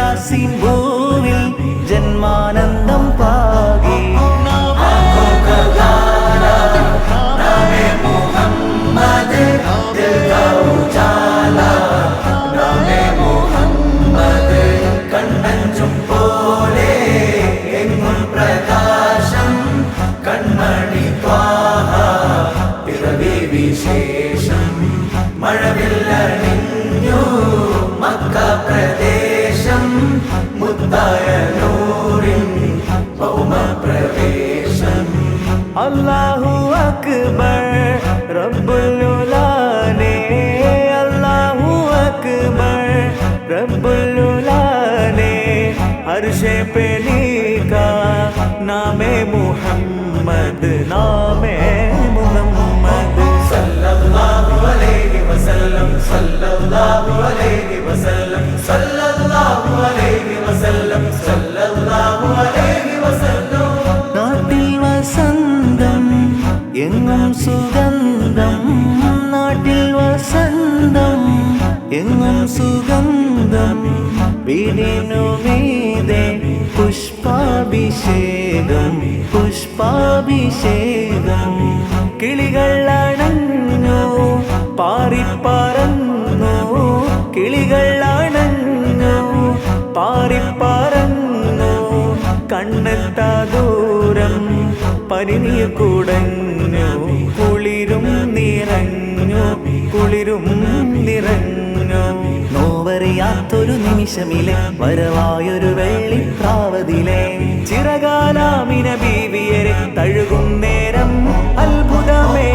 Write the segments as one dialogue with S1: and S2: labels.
S1: യാസീൻ ഭൂവിൽ ജന്മാനന്ദം പാകി
S2: വിശേഷം മഴവില്ലണിഞ്ഞു മക്ക പ്രദേശം മുത്തായ നൂറിൻ ഭൗമപ്രവേശം
S1: അല്ലാഹു അക്ബർ റബ്ബുൽ ഉലാനെ അല്ലാഹു അക്ബർ റബ്ബുൽ ഉലാനെ അർശേ पे लिखा नामे मुहम्मद नामे मुहम्मद
S2: सल्लल्लाहु अलैहि वसल्लम सल्लल्लाहु अलैहि वसल्लम सल्लल्लाहु अलैहि वसल्लम सल्लल्लाहु अलैहि वसल्लम
S1: നാട്ടിൽ വസന്തം എങ്ങും സുഗന്ധം നാട്ടിൽ വസന്തം എങ്ങും സുഗന്ധം വീടിനു മീതെ പുഷ്പാഭിഷേകം പുഷ്പാഭിഷേകം കിളികൾ അണഞ്ഞു പാറിപ്പറന്നു കിളികൾ അണഞ്ഞു പാറിപ്പറന്നു കണ്ണെത്താ ദൂരം പരിനീർ കുടഞ്ഞു കുളിരും നിറഞ്ഞു കുളിരും നിറഞ്ഞു നോവറിയാത്തൊരു നിമിഷമിലെ വരവായൊരു വെള്ളിപ്രാവതിലെ ചിറകാലാമിന ബീവിയരെ തഴുകും നേരം അത്ഭുതമേ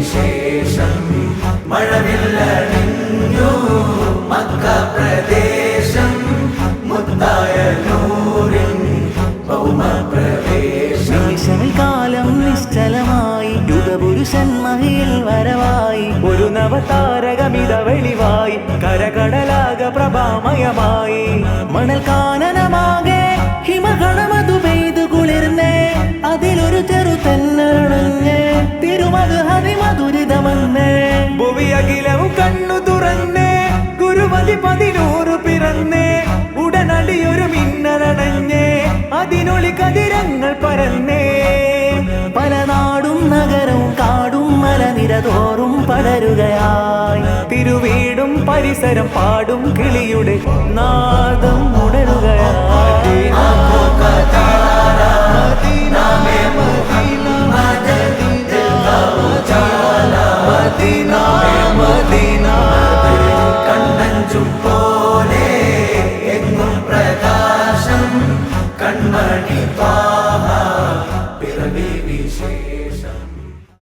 S2: വിശേഷം മഴവില്ലണിഞ്ഞു മക്ക പ്രദേശം മുത്തായ നൂറിൻ ഭൗമപ്രവേശം
S1: നിമിഷങ്ങൾ കാലം നിശ്ചലമായി യുഗപുരുഷൻ മഹിയിൽ വരവായി ഒരു നവതാരകമിത വെളിവായി കരകടലാക പ്രഭാമയമായി മണൽ കാനനമാകെ ഹിമഗണമതു പെയ്തു കുളിർന്നേ അതിലൊരു ചെറു തെന്നണഞ്ഞേ തിരുമത് ഹരിമധുരിതമെന്നേ ഭുവിയകിലവും കണ്ണു തുറന്നേ ഗുരുമതി 11 പിറന്നേ ഉടനടിയൊരു മിന്നലടഞ്ഞേ അതിനൊളി കതിരങ്ങൾ പരന്നേ പല നാടും നഗരവും കാടും മലനിരതോറും പടരുകയായി തിരുവീടും പരിസരം പാടും കിളിയുടെ നാദം ഉണരുകയായി
S2: കണ്ണഞ്ചും പോലെ എങ്ങും പ്രകാശം കൺമണി